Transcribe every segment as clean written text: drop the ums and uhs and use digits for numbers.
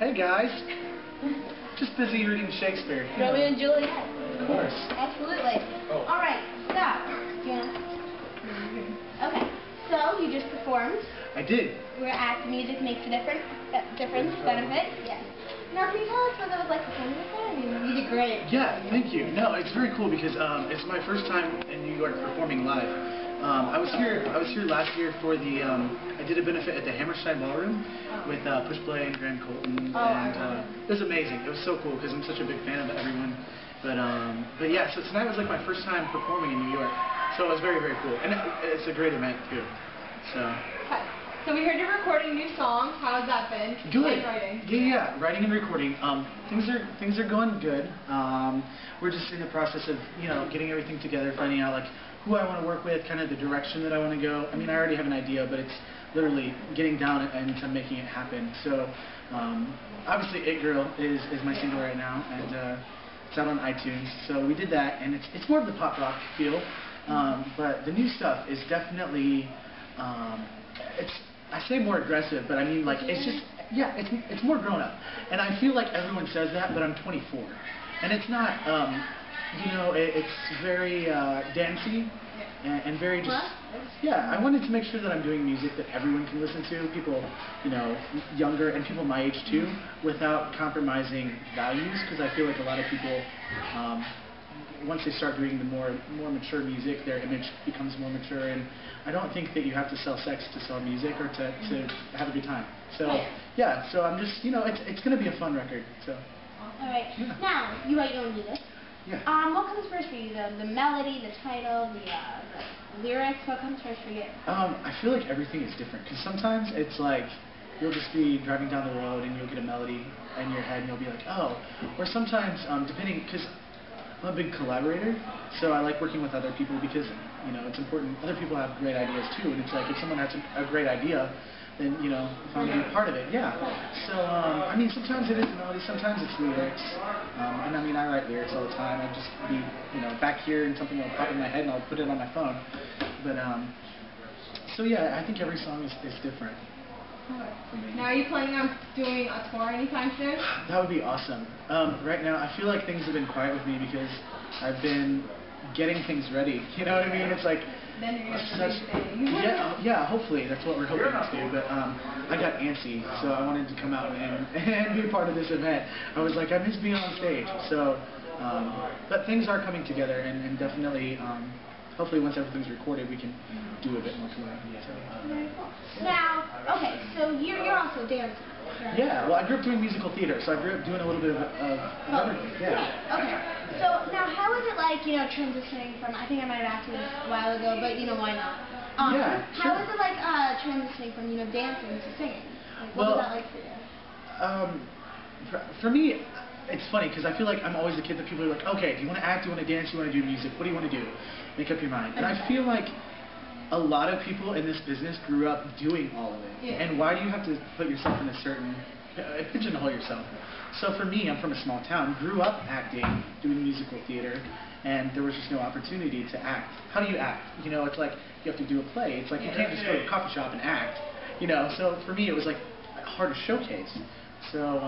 Hey guys. Just busy reading Shakespeare. Romeo and Juliet. Of course. Absolutely. Oh. Alright, so, okay, so you just performed. I did. We're at Music Makes a Difference, benefit. Yes. Now, can you tell us what it was like performing with that? I mean, you did great. Yeah, thank you. No, it's very cool because it's my first time in New York performing live. I was here last year for the I did a benefit at the Hammerstein Ballroom with Pushplay and Graham Colton, and it was amazing. It was so cool because I'm such a big fan of everyone. But yeah, so tonight was like my first time performing in New York, so it was very, very cool, and it's a great event too. So. Okay. So we heard you're recording new songs. How's that been? Good. And writing. Yeah, writing and recording. Things are going good. We're just in the process of getting everything together, finding out like who I want to work with, kind of the direction that I want to go. I mean, I already have an idea, but it's literally getting down and to making it happen. So obviously, It Girl is my single right now, and it's out on iTunes. So we did that, and it's more of the pop rock feel. But the new stuff is definitely I say more aggressive, but I mean like it's just it's more grown up, and I feel like everyone says that, but I'm 24, and it's not it's very dancey and very just I wanted to make sure that I'm doing music that everyone can listen to, people younger and people my age too, without compromising values, because I feel like a lot of people once they start doing the more mature music, their image becomes more mature, and I don't think that you have to sell sex to sell music or to have a good time. So yeah, so I'm just it's gonna be a fun record. So. All right. Yeah. Now you write your own music. Yeah. What comes first for you? The melody, the title, the lyrics. What comes first for you? I feel like everything is different, because sometimes it's like you'll just be driving down the road and you'll get a melody in your head and you'll be like, oh, or sometimes depending, because I'm a big collaborator, so I like working with other people because, it's important. Other people have great ideas too, and it's like if someone has a great idea, then, if I'm going to be part of it, yeah. So, I mean, sometimes it is the melody, sometimes it's lyrics, and I mean, I write lyrics all the time. I'll just be, back here and something will pop in my head and I'll put it on my phone. But, so yeah, I think every song is different. Now, are you planning on doing a tour anytime soon? That would be awesome. Right now, I feel like things have been quiet with me because I've been getting things ready. You know what I mean? It's like then you're gonna yeah. Hopefully, that's what we're hoping to do. But I got antsy, so I wanted to come out and be a part of this event. I was like, I miss being on stage. So, but things are coming together, and definitely. Hopefully, once everything's recorded, we can do a bit more touring. So. Now, okay, so you're also dancing. Right? Yeah, well, I grew up doing musical theater, so I grew up doing a little bit of everything. Yeah. Okay. So now, how was it like, transitioning from? I think I might have asked you this a while ago, but why not? Yeah. How was it like transitioning from dancing to singing? Like, what was that like for you? For me, it's funny because I feel like I'm always the kid that people are like, okay, do you want to act, do you want to dance, do you want to do music, what do you want to do? Make up your mind. And I feel like a lot of people in this business grew up doing all of it. Yeah. And why do you have to put yourself in a certain, pigeonhole yourself? So for me, I'm from a small town, grew up acting, doing musical theater, and there was just no opportunity to act. How do you act? It's like you have to do a play. It's like you can't just go to a coffee shop and act. So for me, it was like hard to showcase. So,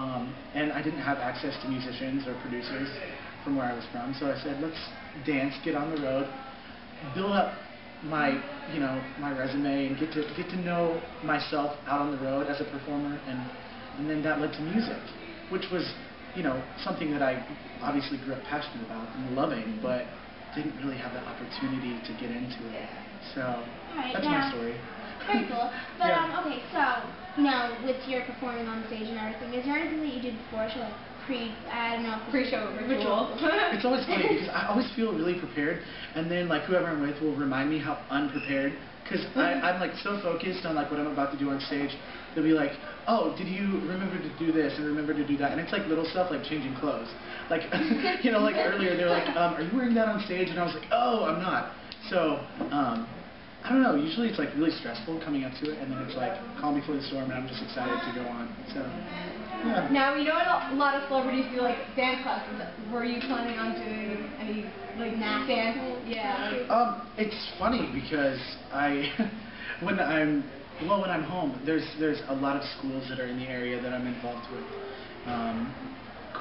and I didn't have access to musicians or producers from where I was from, so I said, let's dance, get on the road, build up my, my resume, and get to know myself out on the road as a performer, and then that led to music, which was, something that I obviously grew up passionate about and loving, but didn't really have the opportunity to get into it. So, that's my story. Very cool. But, okay, so, with your performing on stage and everything, is there anything that you did before, so like pre-show ritual? It's always funny because I always feel really prepared, and then like whoever I'm with will remind me how unprepared, because I'm like so focused on like what I'm about to do on stage. They'll be like, oh, did you remember to do this and remember to do that? And it's like little stuff like changing clothes. Like, like earlier they were like, are you wearing that on stage? And I was like, oh, I'm not. So, I don't know, usually it's like really stressful coming up to it, and then it's like calm before the storm, and I'm just excited to go on. So, yeah. Now, a lot of celebrities do like dance classes. Were you planning on doing any like dance? Yeah. It's funny because when I'm home, there's a lot of schools that are in the area that I'm involved with,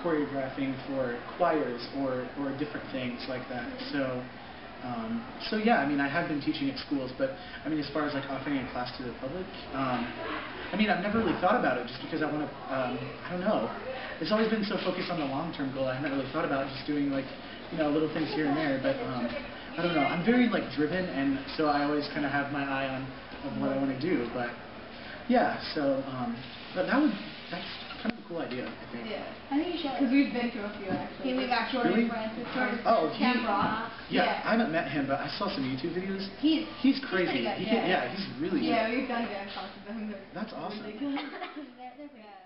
choreographing for choirs or different things like that. So yeah, I mean, I have been teaching at schools, but I mean, as far as like offering a class to the public, I mean, I've never really thought about it just because I want to, I don't know. It's always been so focused on the long-term goal, I haven't really thought about just doing like, you know, little things here and there, but I don't know. I'm very like driven, and so I always kind of have my eye on what I want to do, but yeah, so, but that's kind of a cool idea, I think. Yeah. I think you should. Because we've been to a few actually. Yeah, we've actually Really? friends. Oh, Camp Rock. Yeah, I haven't met him, but I saw some YouTube videos. He's crazy. pretty good. He's really good. Yeah, we've done dance classes with him. That's awesome. Ridiculous. They're pretty good.